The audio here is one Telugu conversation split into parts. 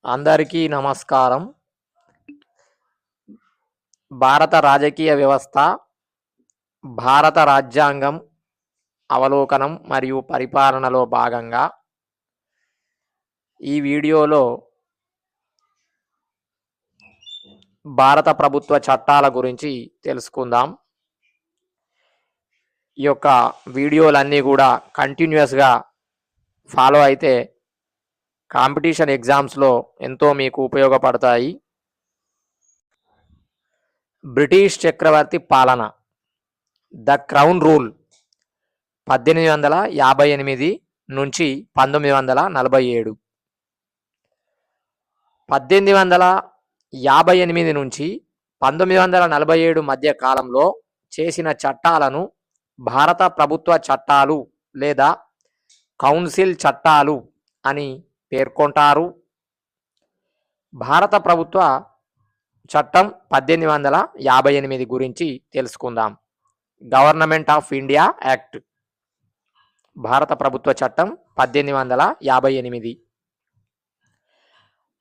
అందరికీ నమస్కారం. భారత రాజకీయ వ్యవస్థ, భారత రాజ్యాంగం అవలోకనం మరియు పరిపాలనలో భాగంగా ఈ వీడియోలో భారత ప్రభుత్వ చట్టాల గురించి తెలుసుకుందాం. ఈ యొక్క వీడియోలన్నీ కూడా కంటిన్యూస్గా ఫాలో అయితే కాంపిటీషన్ ఎగ్జామ్స్లో ఎంతో మీకు ఉపయోగపడతాయి. బ్రిటిష్ చక్రవర్తి పాలన, ద క్రౌన్ రూల్ 1858 నుంచి 1947. 1858 నుంచి 1947 మధ్య కాలంలో చేసిన చట్టాలను భారత ప్రభుత్వ చట్టాలు లేదా కౌన్సిల్ చట్టాలు అని పేర్కొంటారు. భారత ప్రభుత్వ చట్టం 1858 గురించి తెలుసుకుందాం. గవర్నమెంట్ ఆఫ్ ఇండియా యాక్ట్, భారత ప్రభుత్వ చట్టం 1858.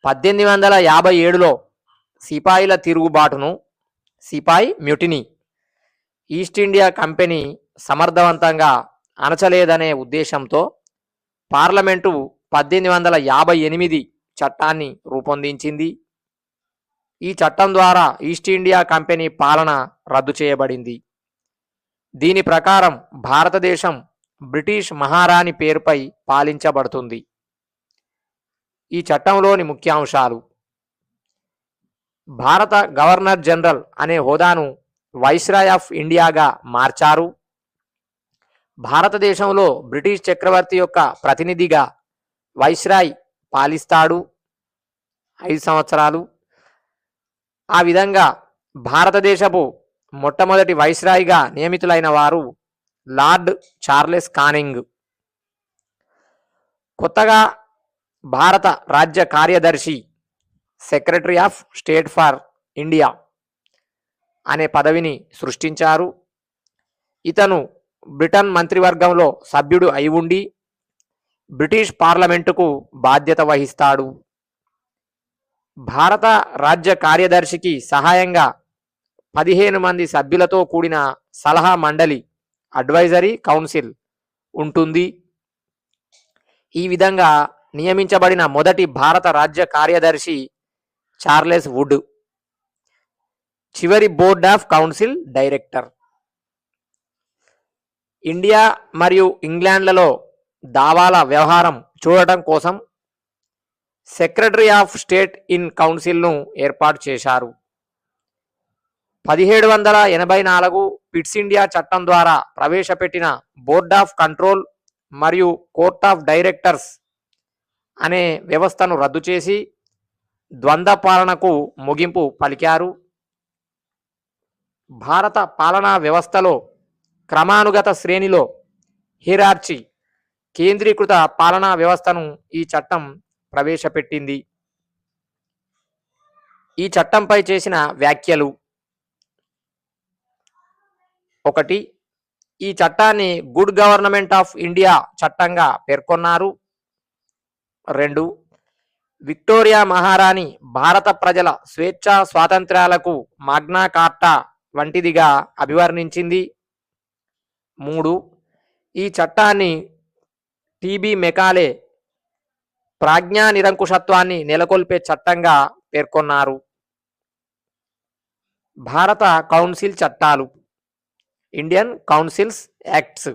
1857లో సిపాయిల తిరుగుబాటును, సిపాయి మ్యూటినీ, ఈస్ట్ ఇండియా కంపెనీ సమర్థవంతంగా అణచలేదనే ఉద్దేశంతో పార్లమెంటు 1858 చట్టాన్ని రూపొందించింది. ఈ చట్టం ద్వారా ఈస్ట్ ఇండియా కంపెనీ పాలన రద్దు చేయబడింది. దీని ప్రకారం భారతదేశం బ్రిటిష్ మహారాణి పేరుపై పాలించబడుతుంది. ఈ చట్టంలోని ముఖ్యాంశాలు: భారత గవర్నర్ జనరల్ అనే హోదాను వైస్రాయ్ ఆఫ్ ఇండియాగా మార్చారు. భారతదేశంలో బ్రిటిష్ చక్రవర్తి యొక్క ప్రతినిధిగా వైస్రాయ్ పాలిస్తాడు 5 సంవత్సరాలు. ఆ విధంగా భారతదేశపు మొట్టమొదటి వైస్రాయ్గా నియమితులైన వారు లార్డ్ చార్లెస్ కానింగ్. కొత్తగా భారత రాజ్య కార్యదర్శి, secretary of state for India అనే పదవిని సృష్టించారు. ఇతను బ్రిటన్ మంత్రివర్గంలో సభ్యుడు అయి ఉండి బ్రిటిష్ పార్లమెంటుకు బాధ్యత వహిస్తాడు. భారత రాజ్య కార్యదర్శికి సహాయంగా 15 మంది సభ్యులతో కూడిన సలహా మండలి, అడ్వైజరీ కౌన్సిల్ ఉంటుంది. ఈ విధంగా నియమించబడిన మొదటి భారత రాజ్య కార్యదర్శి చార్లెస్ వుడ్, చివరి board of council director. India మరియు ఇంగ్లాండ్లలో దావాల వ్యవహారం చూడటం కోసం సెక్రటరీ ఆఫ్ స్టేట్ ఇన్ కౌన్సిల్ను ఏర్పాటు చేశారు. 1784 పిట్స్ ఇండియా చట్టం ద్వారా ప్రవేశపెట్టిన బోర్డ్ ఆఫ్ కంట్రోల్ మరియు కోర్ట్ ఆఫ్ డైరెక్టర్స్ అనే వ్యవస్థను రద్దు చేసి ద్వంద్వ పాలనకు ముగింపు పలికారు. భారత పాలనా వ్యవస్థలో క్రమానుగత శ్రేణిలో హిరార్చీ, కేంద్రీకృత పాలనా వ్యవస్థను ఈ చట్టం ప్రవేశపెట్టింది. ఈ చట్టంపై చేసిన వ్యాఖ్యలు: 1. ఈ చట్టాన్ని గుడ్ గవర్నమెంట్ ఆఫ్ ఇండియా చట్టంగా పేర్కొన్నారు. 2. విక్టోరియా మహారాణి భారత ప్రజల స్వేచ్ఛా స్వాతంత్ర్యాలకు మాగ్నా కార్టా వంటిదిగా అభివర్ణించింది. 3. ఈ చట్టాన్ని టిబి మెకాలే ప్రాజ్ఞా నిరంకుశత్వాన్ని నెలకొల్పే చట్టంగా పేర్కొన్నారు. భారత కౌన్సిల్ చట్టాలు, Indian councils acts.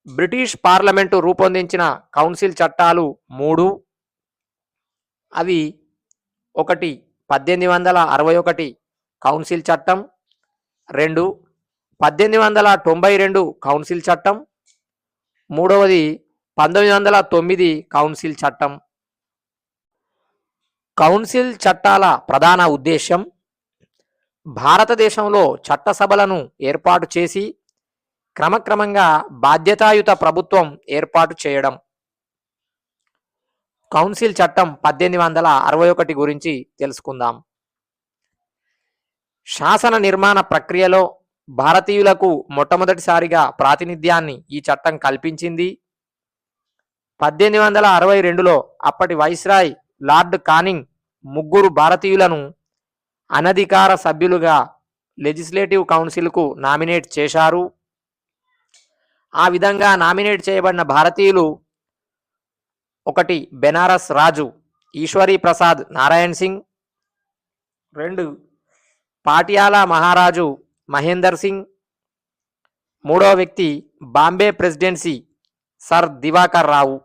British parliament రూపొందించిన కౌన్సిల్ చట్టాలు 3. అవి: 1. 1861 కౌన్సిల్ చట్టం. 2. 1892 కౌన్సిల్ చట్టం. 3వది 1909 కౌన్సిల్ చట్టం. కౌన్సిల్ చట్టాల ప్రధాన ఉద్దేశం భారతదేశంలో చట్టసభలను ఏర్పాటు చేసి క్రమక్రమంగా బాధ్యతాయుత ప్రభుత్వం ఏర్పాటు చేయడం. కౌన్సిల్ చట్టం 1861 గురించి తెలుసుకుందాం. శాసన నిర్మాణ ప్రక్రియలో భారతీయులకు మొట్టమొదటిసారిగా ప్రాతినిధ్యాన్ని ఈ చట్టం కల్పించింది. 1862లో అప్పటి వైస్రాయ్ లార్డ్ కానింగ్ ముగ్గురు భారతీయులను అనధికార సభ్యులుగా లెజిస్లేటివ్ కౌన్సిల్కు నామినేట్ చేశారు. ఆ విధంగా నామినేట్ చేయబడిన భారతీయులు: 1 బెనారస్ రాజు ఈశ్వరీ ప్రసాద్ నారాయణ్ సింగ్, 2 పాటియాలా మహారాజు మహేందర్ సింగ్, 3వ వ్యక్తి బాంబే ప్రెసిడెన్సీ సర్ దివాకర్ రావు.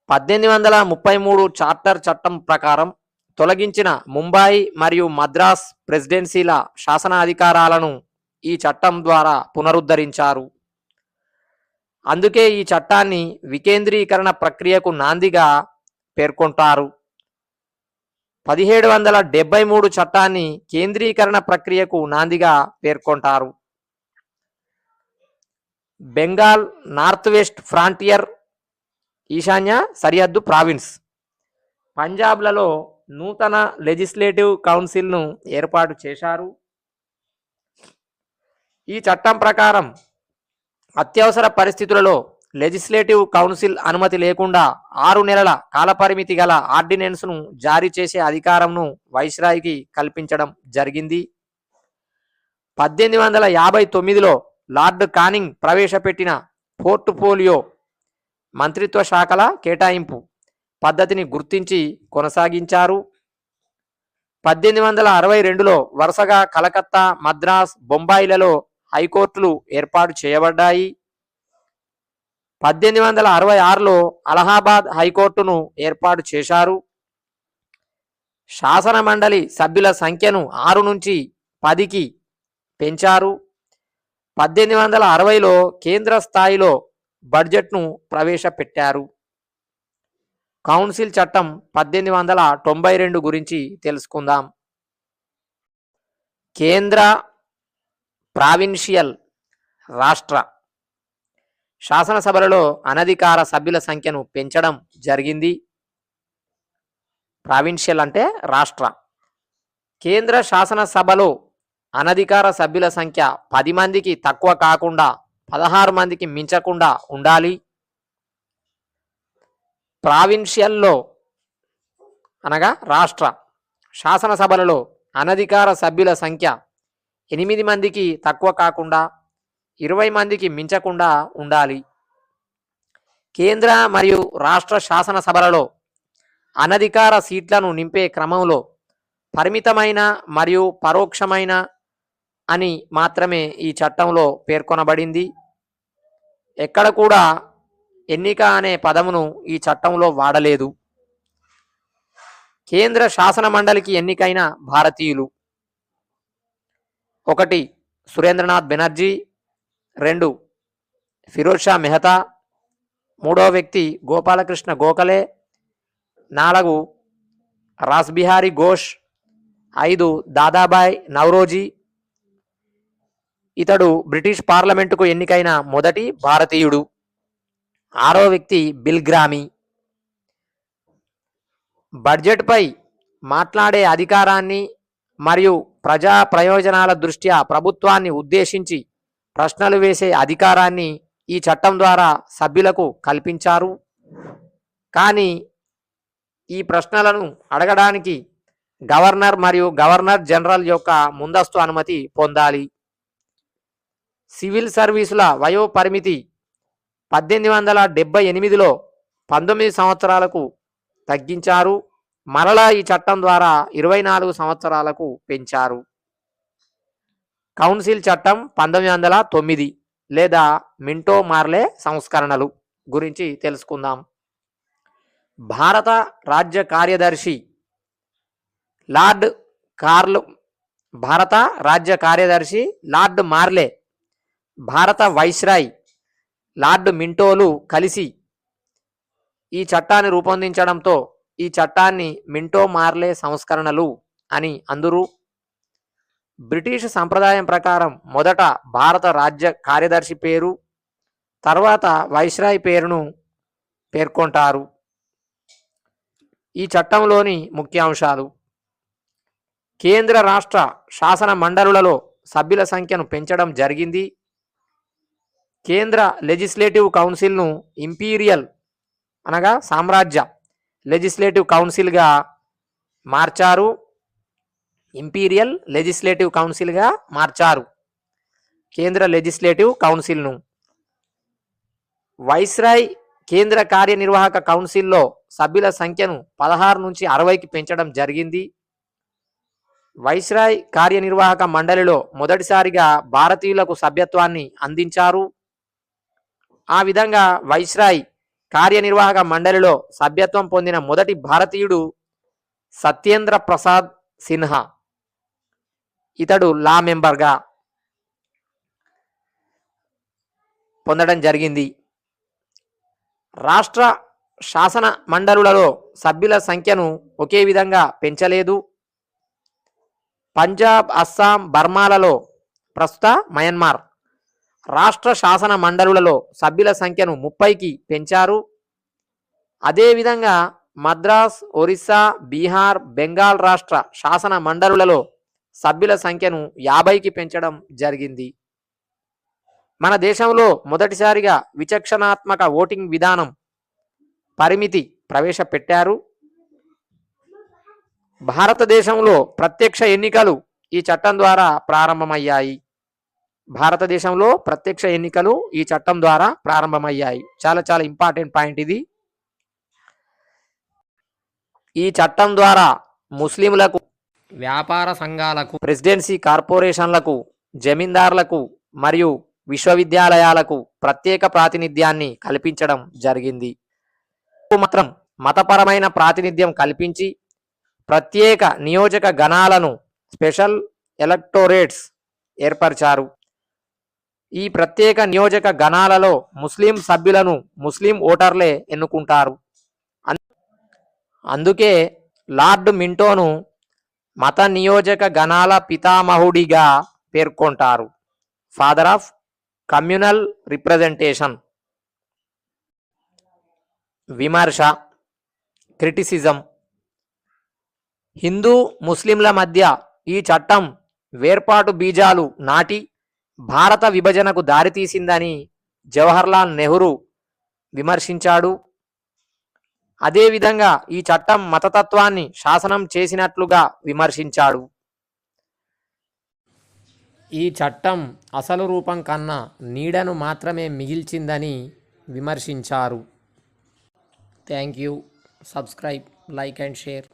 1833 చార్టర్ చట్టం ప్రకారం తొలగించిన ముంబాయి మరియు మద్రాస్ ప్రెసిడెన్సీల శాసనాధికారాలను ఈ చట్టం ద్వారా పునరుద్ధరించారు. అందుకే ఈ చట్టాన్ని వికేంద్రీకరణ ప్రక్రియకు నాందిగా పేర్కొంటారు. 1773 చట్టాన్ని కేంద్రీకరణ ప్రక్రియకు నాందిగా పేర్కొంటారు. బెంగాల్ నార్త్ వెస్ట్ ఫ్రాంటియర్ ఈశాన్య సరిహద్దు ప్రావిన్స్, పంజాబ్లలో నూతన లెజిస్లేటివ్ కౌన్సిల్ను ఏర్పాటు చేశారు. ఈ చట్టం ప్రకారం అత్యవసర పరిస్థితులలో లెజిస్లేటివ్ కౌన్సిల్ అనుమతి లేకుండా 6 నెలల కాలపరిమితి గల ఆర్డినెన్స్ను జారీ చేసే అధికారంను వైస్రాయ్కి కల్పించడం జరిగింది. 1859లో లార్డ్ కానింగ్ ప్రవేశపెట్టిన పోర్ట్ఫోలియో మంత్రిత్వ శాఖల కేటాయింపు పద్ధతిని గుర్తించి కొనసాగించారు. 1862లో వరుసగా కలకత్తా, మద్రాస్, బొంబాయిలలో హైకోర్టులు ఏర్పాటు చేయబడ్డాయి. 1866లో అలహాబాద్ హైకోర్టును ఏర్పాటు చేశారు. శాసన మండలి సభ్యుల సంఖ్యను 6 నుంచి 10కి పెంచారు. 1860లో కేంద్ర స్థాయిలో బడ్జెట్ను ప్రవేశపెట్టారు. కౌన్సిల్ చట్టం 1892 గురించి తెలుసుకుందాం. కేంద్ర, ప్రావిన్షియల్, రాష్ట్ర శాసనసభలలో అనధికార సభ్యుల సంఖ్యను పెంచడం జరిగింది. ప్రావిన్షియల్ అంటే రాష్ట్ర. కేంద్ర శాసనసభలో అనధికార సభ్యుల సంఖ్య 10 మందికి తక్కువ కాకుండా 16 మందికి మించకుండా ఉండాలి. ప్రావిన్షియల్లో అనగా రాష్ట్ర శాసనసభలలో అనధికార సభ్యుల సంఖ్య 8 మందికి తక్కువ కాకుండా 20 మందికి మించకుండా ఉండాలి. కేంద్ర మరియు రాష్ట్ర శాసనసభలలో అనధికార సీట్లను నింపే క్రమంలో పరిమితమైన మరియు పరోక్షమైన అని మాత్రమే ఈ చట్టంలో పేర్కొనబడింది. ఎక్కడ కూడా ఎన్నిక అనే పదమును ఈ చట్టంలో వాడలేదు. కేంద్ర శాసన మండలికి ఎన్నికైన భారతీయులు: 1 సురేంద్రనాథ్ బెనర్జీ, 2 ఫిరోజ్ షా మెహతా, 3వ వ్యక్తి గోపాలకృష్ణ గోఖలే, 4 రాస్బిహారీ ఘోష్, 5 దాదాబాయ్ నౌరోజీ. ఇతడు బ్రిటిష్ పార్లమెంటుకు ఎన్నికైన మొదటి భారతీయుడు. 6వ వ్యక్తి బిల్గ్రామీ. బడ్జెట్పై మాట్లాడే అధికారాన్ని మరియు ప్రజా ప్రయోజనాల దృష్ట్యా ప్రభుత్వాన్ని ఉద్దేశించి ప్రశ్నలు వేసే అధికారాన్ని ఈ చట్టం ద్వారా సభ్యులకు కల్పించారు. కానీ ఈ ప్రశ్నలను అడగడానికి గవర్నర్ మరియు గవర్నర్ జనరల్ యొక్క ముందస్తు అనుమతి పొందాలి. సివిల్ సర్వీసుల వయో పరిమితి 1878లో 19 సంవత్సరాలకు తగ్గించారు. మరలా ఈ చట్టం ద్వారా 24 సంవత్సరాలకు పెంచారు. కౌన్సిల్ చట్టం 1909 లేదా మింటో మార్లే సంస్కరణలు గురించి తెలుసుకుందాం. భారత రాజ్య కార్యదర్శి లార్డ్ కార్ల్ భారత రాజ్య కార్యదర్శి లార్డ్ మార్లే, భారత వైస్రాయ్ లార్డ్ మింటోలు కలిసి ఈ చట్టాన్ని రూపొందించడంతో ఈ చట్టాన్ని మింటో మార్లే సంస్కరణలు అని అందురు. బ్రిటిష్ సంప్రదాయం ప్రకారం మొదట భారత రాజ్య కార్యదర్శి పేరు, తర్వాత వైస్రాయ్ పేరును పేర్కొంటారు. ఈ చట్టంలోని ముఖ్యాంశాలు: కేంద్ర రాష్ట్ర శాసన మండలులలో సభ్యుల సంఖ్యను పెంచడం జరిగింది. కేంద్ర లెజిస్లేటివ్ కౌన్సిల్ను ఇంపీరియల్ అనగా సామ్రాజ్య లెజిస్లేటివ్ కౌన్సిల్గా మార్చారు. ఇంపీరియల్ లెజిస్లేటివ్ కౌన్సిల్గా మార్చారు కేంద్ర లెజిస్లేటివ్ కౌన్సిల్ను. వైస్రాయ్ కేంద్ర కార్యనిర్వాహక కౌన్సిల్లో సభ్యుల సంఖ్యను 16 నుంచి 60కి పెంచడం జరిగింది. వైస్రాయ్ కార్యనిర్వాహక మండలిలో మొదటిసారిగా భారతీయులకు సభ్యత్వాన్ని అందించారు. ఆ విధంగా వైస్రాయ్ కార్యనిర్వాహక మండలిలో సభ్యత్వం పొందిన మొదటి భారతీయుడు సత్యేంద్ర ప్రసాద్ సిన్హా. ఇతడు లా మెంబర్గా పొందడం జరిగింది. రాష్ట్ర శాసన మండలులలో సభ్యుల సంఖ్యను ఒకే విధంగా పెంచలేదు. పంజాబ్, అస్సాం, బర్మాలలో ప్రస్తుత మయన్మార్ రాష్ట్ర శాసన మండలులలో సభ్యుల సంఖ్యను 30కి పెంచారు. అదేవిధంగా మద్రాస్, ఒరిస్సా, బీహార్, బెంగాల్ రాష్ట్ర శాసన మండలులలో సభ్యుల సంఖ్యను 50కి పెంచడం జరిగింది. మన దేశంలో మొదటిసారిగా విచక్షణాత్మక ఓటింగ్ విధానం పరిమితి ప్రవేశపెట్టారు. భారతదేశంలో ప్రత్యక్ష ఎన్నికలు ఈ చట్టం ద్వారా ప్రారంభమయ్యాయి. భారతదేశంలో ప్రత్యక్ష ఎన్నికలు ఈ చట్టం ద్వారా ప్రారంభమయ్యాయి. చాలా చాలా ఇంపార్టెంట్ పాయింట్ ఇది. ఈ చట్టం ద్వారా ముస్లింలకు, వ్యాపార సంఘాలకు, ప్రెసిడెన్సీ కార్పొరేషన్లకు, జమీందారులకు మరియు విశ్వవిద్యాలయాలకు ప్రత్యేక ప్రాతినిధ్యాన్ని కల్పించడం జరిగింది. మాత్రం మతపరమైన ప్రాతినిధ్యం కల్పించి ప్రత్యేక నియోజక గణాలను, స్పెషల్ ఎలక్టోరేట్స్ ఏర్పరిచారు. ఈ ప్రత్యేక నియోజక గణాలలో ముస్లిం సభ్యులను ముస్లిం ఓటర్లే ఎన్నుకుంటారు. అందుకే లార్డ్ మింటోను మత నియోజక గణాల పితామహుడిగా పేర్కొంటారు. Father of communal representation. విమర్శ, క్రిటిసిజం. హిందూ ముస్లింల మధ్య ఈ చట్టం వేర్పాటు బీజాలు నాటి భారత విభజనకు దారితీసిందని జవహర్లాల్ నెహ్రూ విమర్శించాడు. అదేవిధంగా ఈ చట్టం మతతత్వాన్ని శాసనం చేసినట్లుగా విమర్శించాడు. ఈ చట్టం అసలు రూపం కన్నా నీడను మాత్రమే మిగిల్చిందని విమర్శించారు. Thank you. Subscribe, like and share.